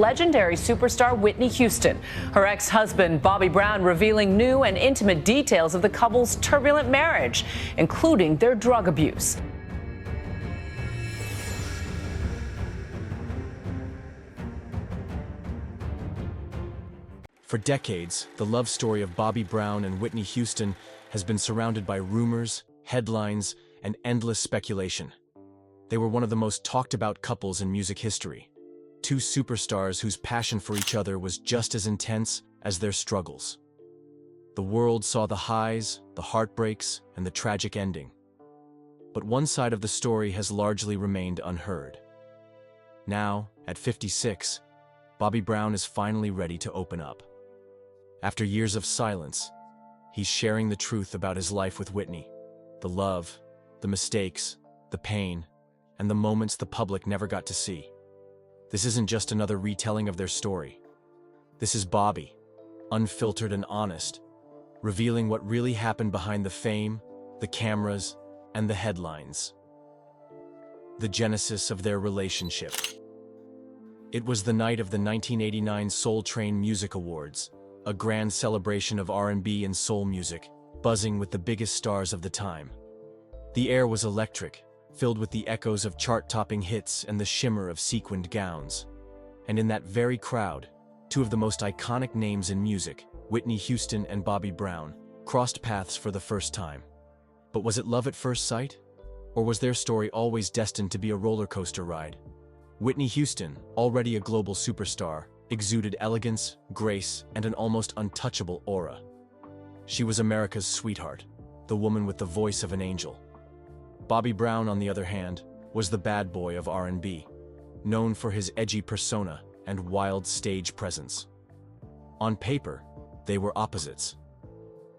Legendary superstar Whitney Houston. Her ex-husband Bobby Brown revealing new and intimate details of the couple's turbulent marriage, including their drug abuse. For decades, the love story of Bobby Brown and Whitney Houston has been surrounded by rumors, headlines, and endless speculation. They were one of the most talked about couples in music history. Two superstars whose passion for each other was just as intense as their struggles. The world saw the highs, the heartbreaks, and the tragic ending. But one side of the story has largely remained unheard. Now, at 56, Bobby Brown is finally ready to open up. After years of silence, he's sharing the truth about his life with Whitney. The love, the mistakes, the pain, and the moments the public never got to see. This isn't just another retelling of their story. This is Bobby, unfiltered and honest, revealing what really happened behind the fame, the cameras, and the headlines. The genesis of their relationship. It was the night of the 1989 Soul Train Music Awards, a grand celebration of R&B and soul music, buzzing with the biggest stars of the time. The air was electric, filled with the echoes of chart-topping hits and the shimmer of sequined gowns. And in that very crowd, two of the most iconic names in music, Whitney Houston and Bobby Brown, crossed paths for the first time. But was it love at first sight? Or was their story always destined to be a roller coaster ride? Whitney Houston, already a global superstar, exuded elegance, grace, and an almost untouchable aura. She was America's sweetheart, the woman with the voice of an angel. Bobby Brown, on the other hand, was the bad boy of R&B, known for his edgy persona and wild stage presence. On paper, they were opposites.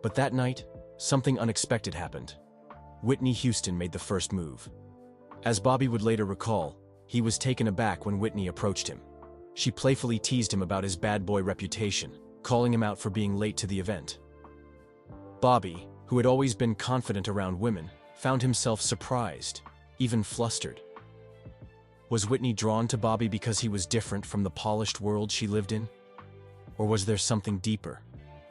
But that night, something unexpected happened. Whitney Houston made the first move. As Bobby would later recall, he was taken aback when Whitney approached him. She playfully teased him about his bad boy reputation, calling him out for being late to the event. Bobby, who had always been confident around women, found himself surprised, even flustered. Was Whitney drawn to Bobby because he was different from the polished world she lived in? Or was there something deeper,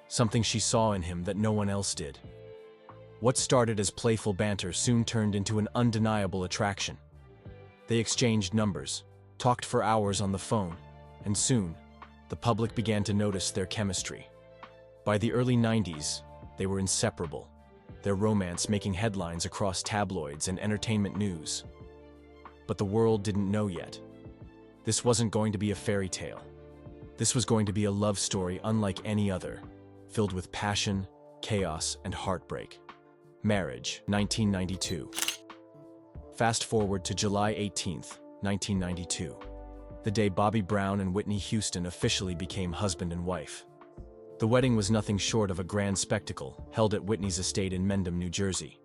something she saw in him that no one else did? What started as playful banter soon turned into an undeniable attraction. They exchanged numbers, talked for hours on the phone, and soon, the public began to notice their chemistry. By the early 90s, they were inseparable, their romance making headlines across tabloids and entertainment news. But the world didn't know yet. This wasn't going to be a fairy tale. This was going to be a love story unlike any other, filled with passion, chaos, and heartbreak. Marriage, 1992. Fast forward to July 18th, 1992. The day Bobby Brown and Whitney Houston officially became husband and wife. The wedding was nothing short of a grand spectacle, held at Whitney's estate in Mendham, New Jersey.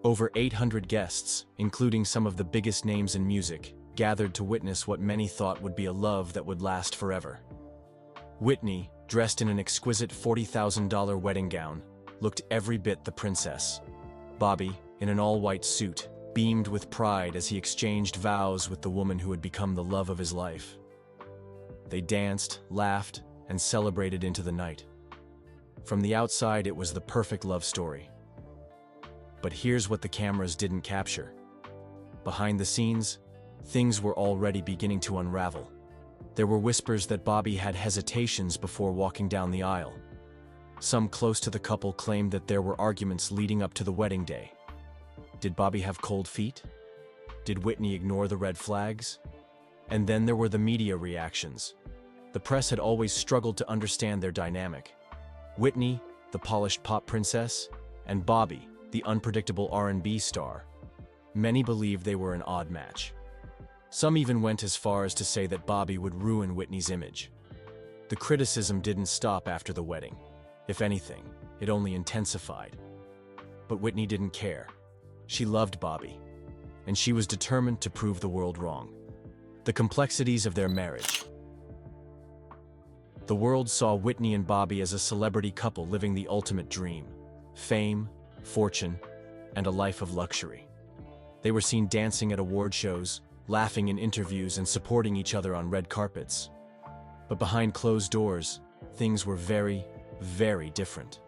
Over 800 guests, including some of the biggest names in music, gathered to witness what many thought would be a love that would last forever. Whitney, dressed in an exquisite $40,000 wedding gown, looked every bit the princess. Bobby, in an all-white suit, beamed with pride as he exchanged vows with the woman who had become the love of his life. They danced, laughed, and celebrated into the night. From the outside, it was the perfect love story. But here's what the cameras didn't capture. Behind the scenes, things were already beginning to unravel. There were whispers that Bobby had hesitations before walking down the aisle. Some close to the couple claimed that there were arguments leading up to the wedding day. Did Bobby have cold feet? Did Whitney ignore the red flags? And then there were the media reactions. The press had always struggled to understand their dynamic. Whitney, the polished pop princess, and Bobby, the unpredictable R&B star. Many believed they were an odd match. Some even went as far as to say that Bobby would ruin Whitney's image. The criticism didn't stop after the wedding. If anything, it only intensified. But Whitney didn't care. She loved Bobby, and she was determined to prove the world wrong. The complexities of their marriage. The world saw Whitney and Bobby as a celebrity couple living the ultimate dream: fame, fortune, and a life of luxury. They were seen dancing at award shows, laughing in interviews, and supporting each other on red carpets. But behind closed doors, things were very, very different.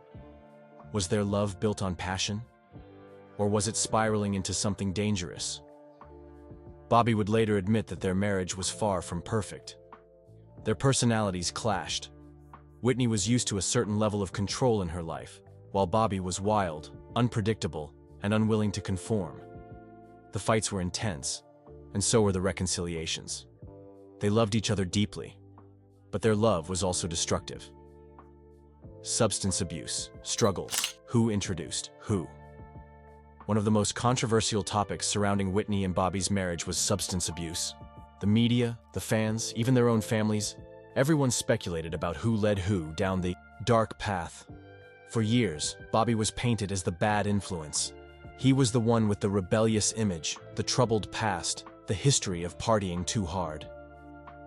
Was their love built on passion? Or was it spiraling into something dangerous? Bobby would later admit that their marriage was far from perfect. Their personalities clashed. Whitney was used to a certain level of control in her life, while Bobby was wild, unpredictable, and unwilling to conform. The fights were intense, and so were the reconciliations. They loved each other deeply, but their love was also destructive. Substance abuse, struggles, who introduced who? One of the most controversial topics surrounding Whitney and Bobby's marriage was substance abuse. The media, the fans, even their own families, everyone speculated about who led who down the dark path. For years, Bobby was painted as the bad influence. He was the one with the rebellious image, the troubled past, the history of partying too hard.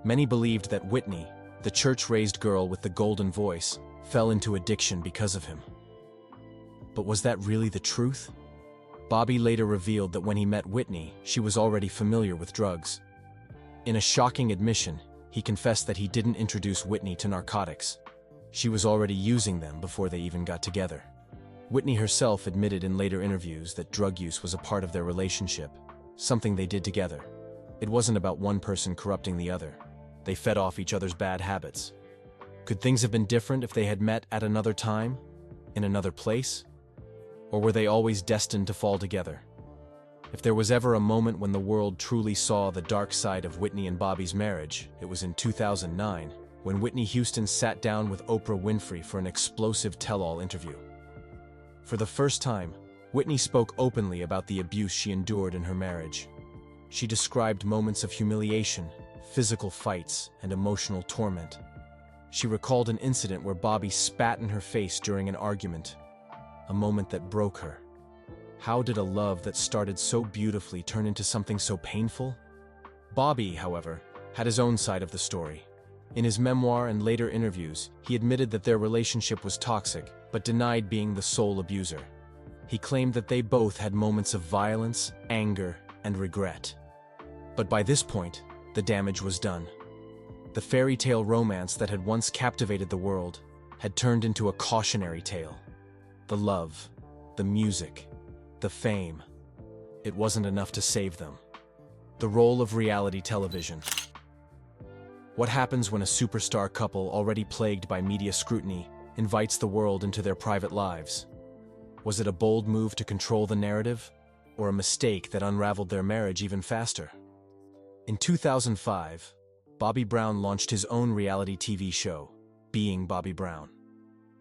Many believed that Whitney, the church-raised girl with the golden voice, fell into addiction because of him. But was that really the truth? Bobby later revealed that when he met Whitney, she was already familiar with drugs. In a shocking admission, he confessed that he didn't introduce Whitney to narcotics. She was already using them before they even got together. Whitney herself admitted in later interviews that drug use was a part of their relationship, something they did together. It wasn't about one person corrupting the other. They fed off each other's bad habits. Could things have been different if they had met at another time, in another place? Or were they always destined to fall together? If there was ever a moment when the world truly saw the dark side of Whitney and Bobby's marriage, it was in 2009, when Whitney Houston sat down with Oprah Winfrey for an explosive tell-all interview. For the first time, Whitney spoke openly about the abuse she endured in her marriage. She described moments of humiliation, physical fights, and emotional torment. She recalled an incident where Bobby spat in her face during an argument, a moment that broke her. How did a love that started so beautifully turn into something so painful? Bobby, however, had his own side of the story. In his memoir and later interviews, he admitted that their relationship was toxic, but denied being the sole abuser. He claimed that they both had moments of violence, anger, and regret. But by this point, the damage was done. The fairy tale romance that had once captivated the world had turned into a cautionary tale. The love, the music, the fame. It wasn't enough to save them. The role of reality television. What happens when a superstar couple already plagued by media scrutiny invites the world into their private lives? Was it a bold move to control the narrative, or a mistake that unraveled their marriage even faster? In 2005, Bobby Brown launched his own reality TV show, Being Bobby Brown.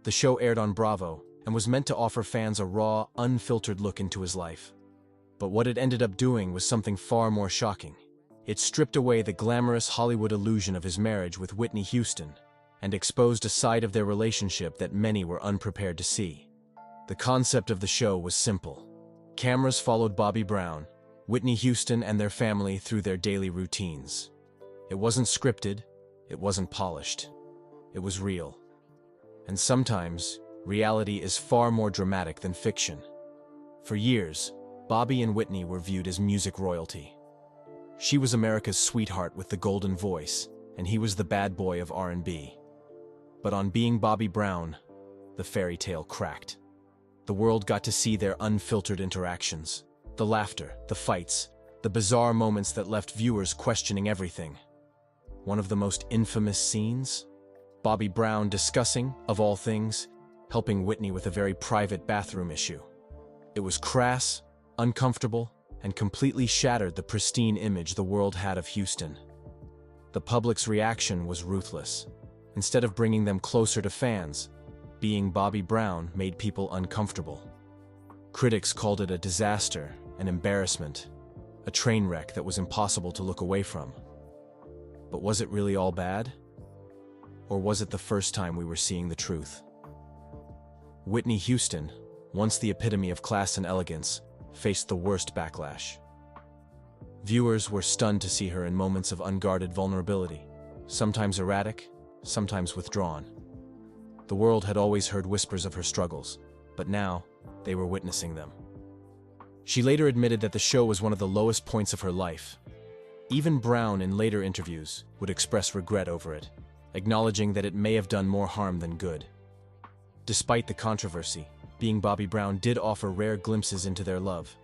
The show aired on Bravo and was meant to offer fans a raw, unfiltered look into his life. But what it ended up doing was something far more shocking. It stripped away the glamorous Hollywood illusion of his marriage with Whitney Houston and exposed a side of their relationship that many were unprepared to see. The concept of the show was simple. Cameras followed Bobby Brown, Whitney Houston, and their family through their daily routines. It wasn't scripted, it wasn't polished. It was real. And sometimes, reality is far more dramatic than fiction. For years, Bobby and Whitney were viewed as music royalty. She was America's sweetheart with the golden voice, and he was the bad boy of R&B. But on Being Bobby Brown, the fairy tale cracked. The world got to see their unfiltered interactions, the laughter, the fights, the bizarre moments that left viewers questioning everything. One of the most infamous scenes? Bobby Brown discussing, of all things, helping Whitney with a very private bathroom issue. It was crass, uncomfortable, and completely shattered the pristine image the world had of Houston. The public's reaction was ruthless. Instead of bringing them closer to fans, Being Bobby Brown made people uncomfortable. Critics called it a disaster, an embarrassment, a train wreck that was impossible to look away from. But was it really all bad? Or was it the first time we were seeing the truth? Whitney Houston, once the epitome of class and elegance, faced the worst backlash. Viewers were stunned to see her in moments of unguarded vulnerability, sometimes erratic, sometimes withdrawn. The world had always heard whispers of her struggles, but now they were witnessing them. She later admitted that the show was one of the lowest points of her life. Even Brown, in later interviews, would express regret over it. acknowledging that it may have done more harm than good. Despite the controversy, being Bobby Brown did offer rare glimpses into their love.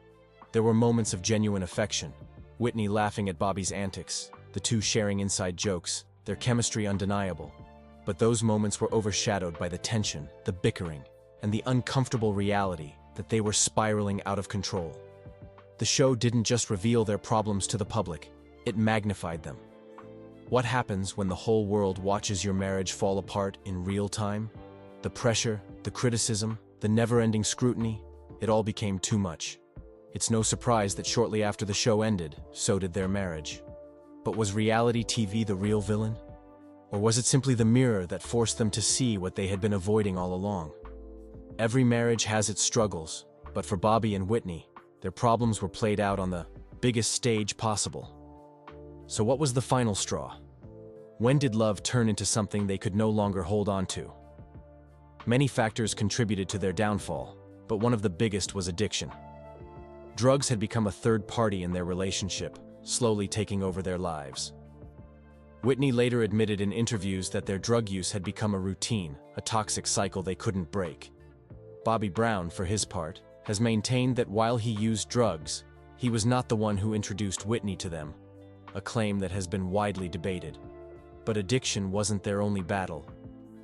There were moments of genuine affection, Whitney laughing at Bobby's antics, the two sharing inside jokes, their chemistry undeniable. But those moments were overshadowed by the tension, the bickering, and the uncomfortable reality that they were spiraling out of control. The show didn't just reveal their problems to the public, it magnified them. What happens when the whole world watches your marriage fall apart in real time? The pressure, the criticism, the never-ending scrutiny, it all became too much. It's no surprise that shortly after the show ended, so did their marriage. But was reality TV the real villain? Or was it simply the mirror that forced them to see what they had been avoiding all along? Every marriage has its struggles, but for Bobby and Whitney, their problems were played out on the biggest stage possible. So what was the final straw? When did love turn into something they could no longer hold on to? Many factors contributed to their downfall, but one of the biggest was addiction. Drugs had become a third party in their relationship, slowly taking over their lives. Whitney later admitted in interviews that their drug use had become a routine, a toxic cycle they couldn't break. Bobby Brown, for his part, has maintained that while he used drugs, he was not the one who introduced Whitney to them, a claim that has been widely debated. But addiction wasn't their only battle.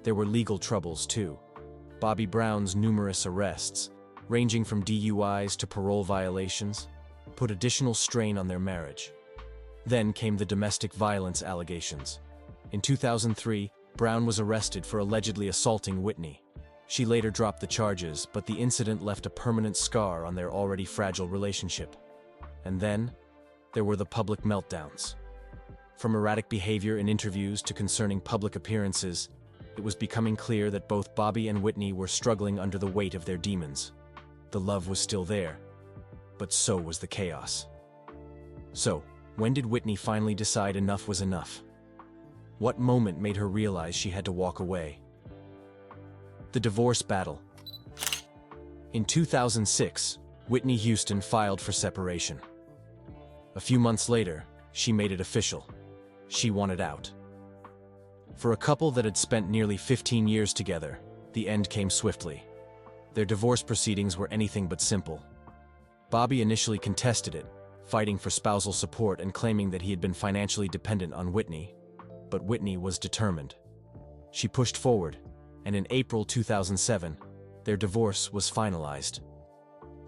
There were legal troubles too. Bobby Brown's numerous arrests, ranging from DUIs to parole violations, put additional strain on their marriage. Then came the domestic violence allegations. In 2003, Brown was arrested for allegedly assaulting Whitney. She later dropped the charges, but the incident left a permanent scar on their already fragile relationship. And then, there were the public meltdowns. From erratic behavior in interviews to concerning public appearances, it was becoming clear that both Bobby and Whitney were struggling under the weight of their demons. The love was still there, but so was the chaos. So, when did Whitney finally decide enough was enough? What moment made her realize she had to walk away? The divorce battle. In 2006, Whitney Houston filed for separation. A few months later, she made it official. She wanted out. For a couple that had spent nearly 15 years together, the end came swiftly. Their divorce proceedings were anything but simple. Bobby initially contested it, fighting for spousal support and claiming that he had been financially dependent on Whitney. But Whitney was determined. She pushed forward, and in April 2007, their divorce was finalized.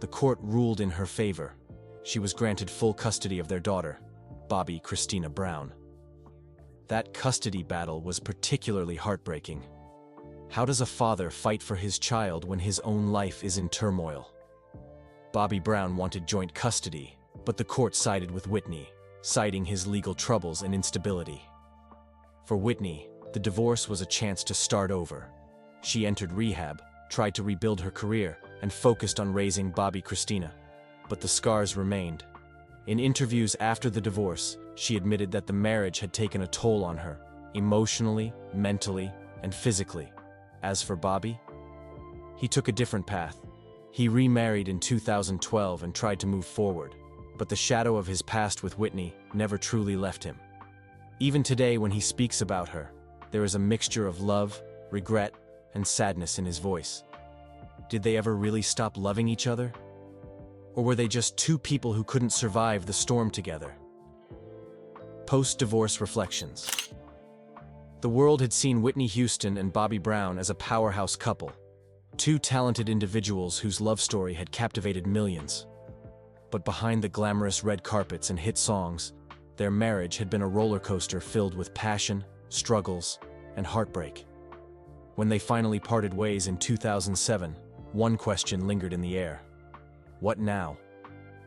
The court ruled in her favor. She was granted full custody of their daughter, Bobby Christina Brown. That custody battle was particularly heartbreaking. How does a father fight for his child when his own life is in turmoil? Bobby Brown wanted joint custody, but the court sided with Whitney, citing his legal troubles and instability. For Whitney, the divorce was a chance to start over. She entered rehab, tried to rebuild her career, and focused on raising Bobby Christina. But the scars remained. In interviews after the divorce, she admitted that the marriage had taken a toll on her, emotionally, mentally, and physically. As for Bobby, he took a different path. He remarried in 2012 and tried to move forward, but the shadow of his past with Whitney never truly left him. Even today, when he speaks about her, there is a mixture of love, regret, and sadness in his voice. Did they ever really stop loving each other? Or were they just two people who couldn't survive the storm together? Post-divorce reflections. The world had seen Whitney Houston and Bobby Brown as a powerhouse couple, two talented individuals whose love story had captivated millions. But behind the glamorous red carpets and hit songs, their marriage had been a roller coaster filled with passion, struggles, and heartbreak. When they finally parted ways in 2007, one question lingered in the air. What now?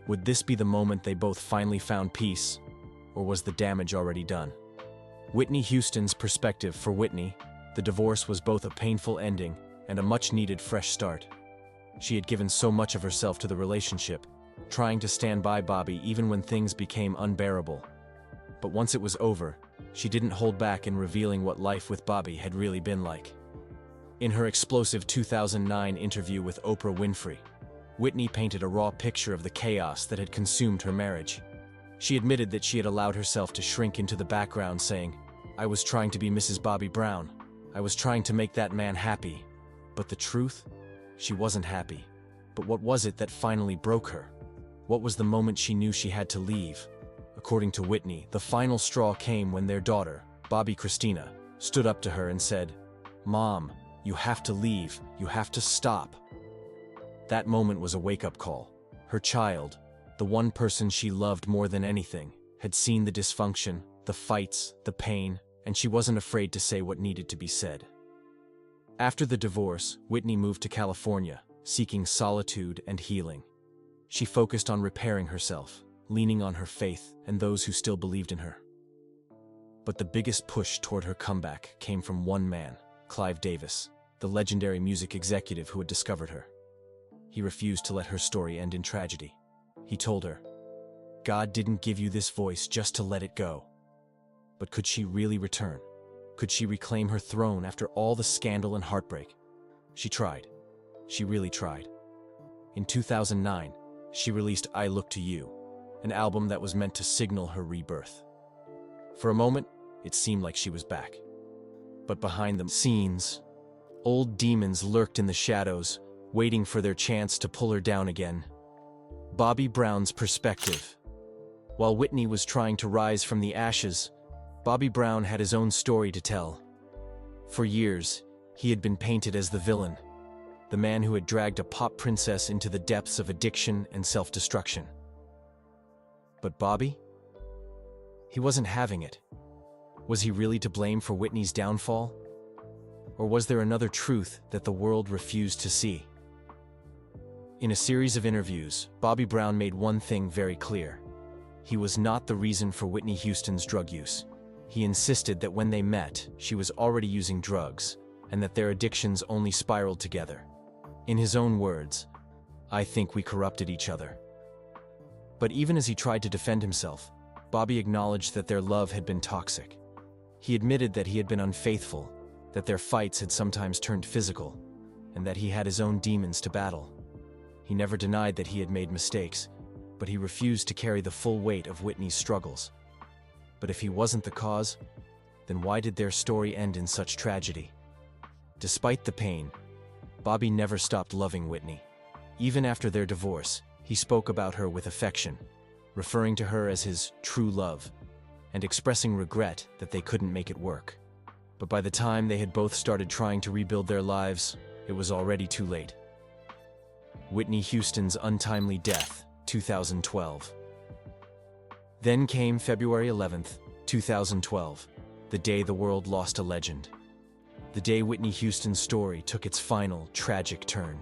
Would this be the moment they both finally found peace, or was the damage already done? Whitney Houston's perspective. For Whitney, the divorce was both a painful ending and a much-needed fresh start. She had given so much of herself to the relationship, trying to stand by Bobby even when things became unbearable. But once it was over, she didn't hold back in revealing what life with Bobby had really been like. In her explosive 2009 interview with Oprah Winfrey, Whitney painted a raw picture of the chaos that had consumed her marriage. She admitted that she had allowed herself to shrink into the background, saying, I was trying to be Mrs. Bobby Brown. I was trying to make that man happy. But the truth? She wasn't happy. But what was it that finally broke her? What was the moment she knew she had to leave? According to Whitney, the final straw came when their daughter, Bobby Christina, stood up to her and said, "Mom, you have to leave. You have to stop." That moment was a wake-up call. Her child, the one person she loved more than anything, had seen the dysfunction, the fights, the pain, and she wasn't afraid to say what needed to be said. After the divorce, Whitney moved to California, seeking solitude and healing. She focused on repairing herself, leaning on her faith and those who still believed in her. But the biggest push toward her comeback came from one man, Clive Davis, the legendary music executive who had discovered her. He refused to let her story end in tragedy. He told her, "God didn't give you this voice just to let it go." But could she really return? Could she reclaim her throne after all the scandal and heartbreak? She tried. She really tried. In 2009, she released I Look to You, an album that was meant to signal her rebirth. For a moment, it seemed like she was back. But behind the scenes, old demons lurked in the shadows, waiting for their chance to pull her down again. Bobby Brown's perspective. While Whitney was trying to rise from the ashes, Bobby Brown had his own story to tell. For years, he had been painted as the villain, the man who had dragged a pop princess into the depths of addiction and self-destruction. But Bobby? He wasn't having it. Was he really to blame for Whitney's downfall? Or was there another truth that the world refused to see? In a series of interviews, Bobby Brown made one thing very clear. He was not the reason for Whitney Houston's drug use. He insisted that when they met, she was already using drugs, and that their addictions only spiraled together. In his own words, "I think we corrupted each other." But even as he tried to defend himself, Bobby acknowledged that their love had been toxic. He admitted that he had been unfaithful, that their fights had sometimes turned physical, and that he had his own demons to battle. He never denied that he had made mistakes, but he refused to carry the full weight of Whitney's struggles. But if he wasn't the cause, then why did their story end in such tragedy? Despite the pain, Bobby never stopped loving Whitney. Even after their divorce, he spoke about her with affection, referring to her as his true love, and expressing regret that they couldn't make it work. But by the time they had both started trying to rebuild their lives, it was already too late. Whitney Houston's untimely death, 2012. Then came February 11th, 2012, the day the world lost a legend. The day Whitney Houston's story took its final, tragic turn.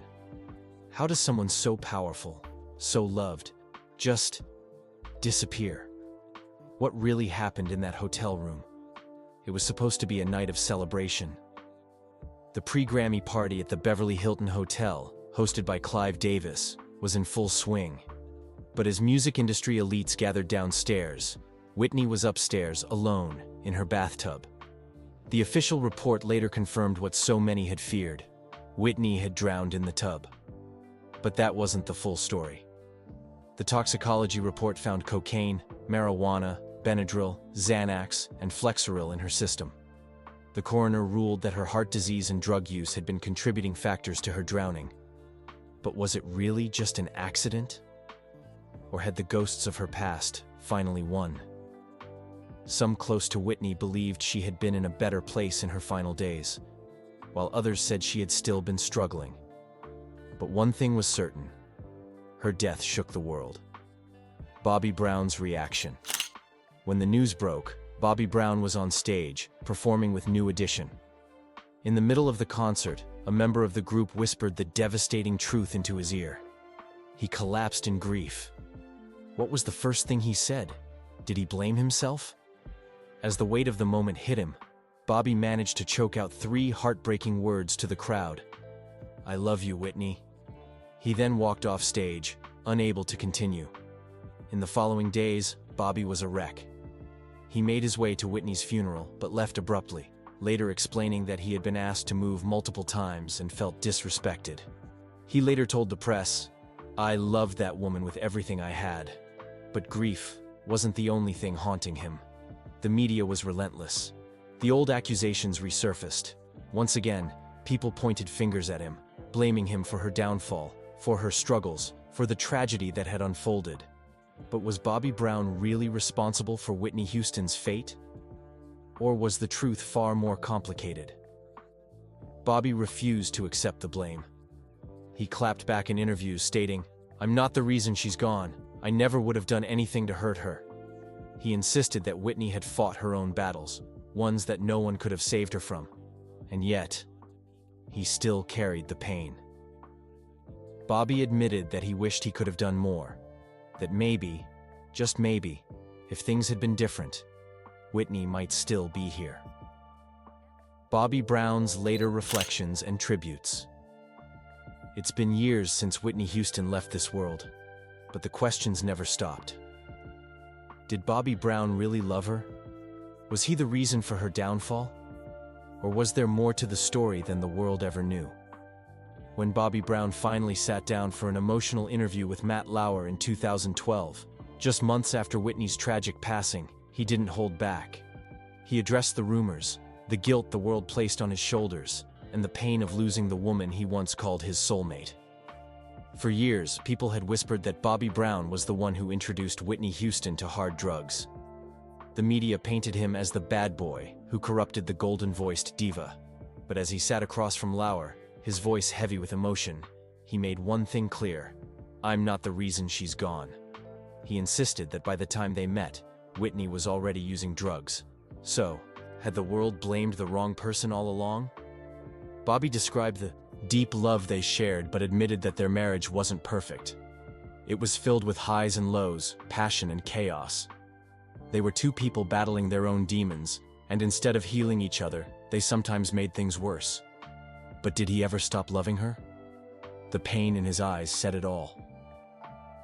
How does someone so powerful, so loved, just disappear? What really happened in that hotel room? It was supposed to be a night of celebration. The pre-Grammy party at the Beverly Hilton Hotel, hosted by Clive Davis, was in full swing. But as music industry elites gathered downstairs, Whitney was upstairs, alone, in her bathtub. The official report later confirmed what so many had feared. Whitney had drowned in the tub. But that wasn't the full story. The toxicology report found cocaine, marijuana, Benadryl, Xanax, and Flexeril in her system. The coroner ruled that her heart disease and drug use had been contributing factors to her drowning. But was it really just an accident? Or had the ghosts of her past finally won? Some close to Whitney believed she had been in a better place in her final days, while others said she had still been struggling. But one thing was certain: her death shook the world. Bobby Brown's reaction. When the news broke, Bobby Brown was on stage, performing with New Edition. In the middle of the concert, a member of the group whispered the devastating truth into his ear. He collapsed in grief. What was the first thing he said? Did he blame himself? As the weight of the moment hit him, Bobby managed to choke out 3 heartbreaking words to the crowd. "I love you, Whitney." He then walked off stage, unable to continue. In the following days, Bobby was a wreck. He made his way to Whitney's funeral, but left abruptly, later explaining that he had been asked to move multiple times and felt disrespected. He later told the press, "I loved that woman with everything I had." But grief wasn't the only thing haunting him. The media was relentless. The old accusations resurfaced. Once again, people pointed fingers at him, blaming him for her downfall, for her struggles, for the tragedy that had unfolded. But was Bobby Brown really responsible for Whitney Houston's fate? Or was the truth far more complicated? Bobby refused to accept the blame. He clapped back in interviews stating, "I'm not the reason she's gone. I never would have done anything to hurt her." He insisted that Whitney had fought her own battles, ones that no one could have saved her from. And yet, he still carried the pain. Bobby admitted that he wished he could have done more. That maybe, just maybe, if things had been different, Whitney might still be here. Bobby Brown's later reflections and tributes. It's been years since Whitney Houston left this world, but the questions never stopped. Did Bobby Brown really love her? Was he the reason for her downfall? Or was there more to the story than the world ever knew? When Bobby Brown finally sat down for an emotional interview with Matt Lauer in 2012, just months after Whitney's tragic passing, he didn't hold back. He addressed the rumors, the guilt the world placed on his shoulders, and the pain of losing the woman he once called his soulmate. For years, people had whispered that Bobby Brown was the one who introduced Whitney Houston to hard drugs. The media painted him as the bad boy who corrupted the golden-voiced diva. But as he sat across from Lauer, his voice heavy with emotion, he made one thing clear: "I'm not the reason she's gone." He insisted that by the time they met, Whitney was already using drugs. So, had the world blamed the wrong person all along? Bobby described the deep love they shared, but admitted that their marriage wasn't perfect. It was filled with highs and lows, passion and chaos. They were two people battling their own demons, and instead of healing each other, they sometimes made things worse. But did he ever stop loving her? The pain in his eyes said it all.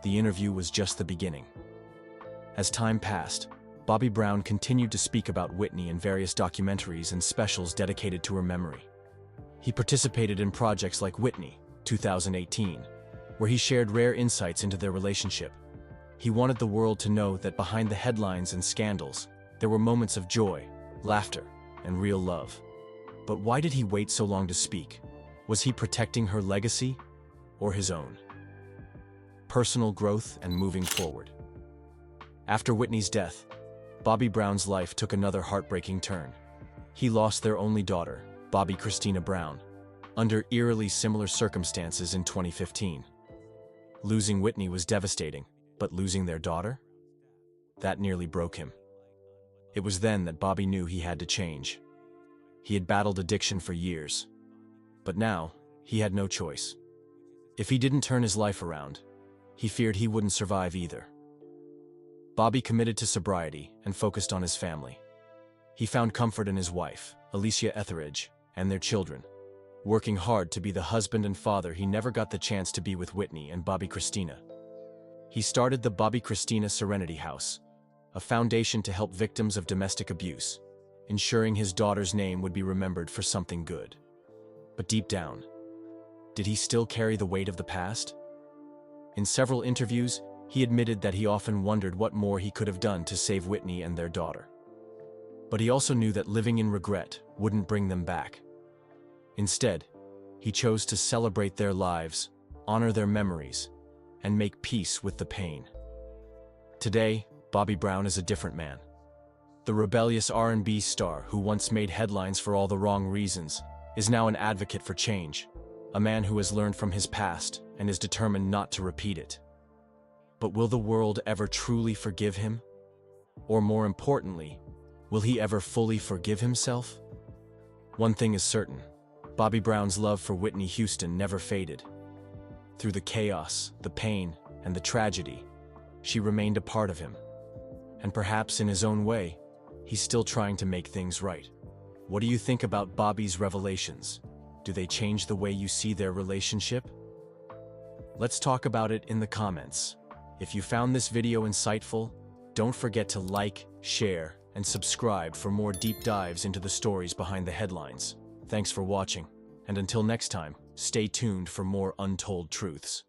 The interview was just the beginning. As time passed, Bobby Brown continued to speak about Whitney in various documentaries and specials dedicated to her memory. He participated in projects like Whitney, 2018, where he shared rare insights into their relationship. He wanted the world to know that behind the headlines and scandals, there were moments of joy, laughter, and real love. But why did he wait so long to speak? Was he protecting her legacy or his own? Personal growth and moving forward. After Whitney's death, Bobby Brown's life took another heartbreaking turn. He lost their only daughter, Bobby Christina Brown, under eerily similar circumstances in 2015. Losing Whitney was devastating, but losing their daughter? That nearly broke him. It was then that Bobby knew he had to change. He had battled addiction for years, but now he had no choice. If he didn't turn his life around, he feared he wouldn't survive either. Bobby committed to sobriety and focused on his family. He found comfort in his wife, Alicia Etheridge, and their children, working hard to be the husband and father he never got the chance to be with Whitney and Bobby Christina. He started the Bobby Christina Serenity House, a foundation to help victims of domestic abuse, ensuring his daughter's name would be remembered for something good. But deep down, did he still carry the weight of the past? In several interviews, he admitted that he often wondered what more he could have done to save Whitney and their daughter. But he also knew that living in regret wouldn't bring them back. Instead, he chose to celebrate their lives, honor their memories, and make peace with the pain. Today, Bobby Brown is a different man. The rebellious R&B star who once made headlines for all the wrong reasons is now an advocate for change, a man who has learned from his past and is determined not to repeat it. But will the world ever truly forgive him? Or more importantly, will he ever fully forgive himself? One thing is certain: Bobby Brown's love for Whitney Houston never faded. Through the chaos, the pain, and the tragedy, she remained a part of him. And perhaps in his own way, he's still trying to make things right. What do you think about Bobby's revelations? Do they change the way you see their relationship? Let's talk about it in the comments. If you found this video insightful, don't forget to like, share, and subscribe for more deep dives into the stories behind the headlines. Thanks for watching, and until next time, stay tuned for more untold truths.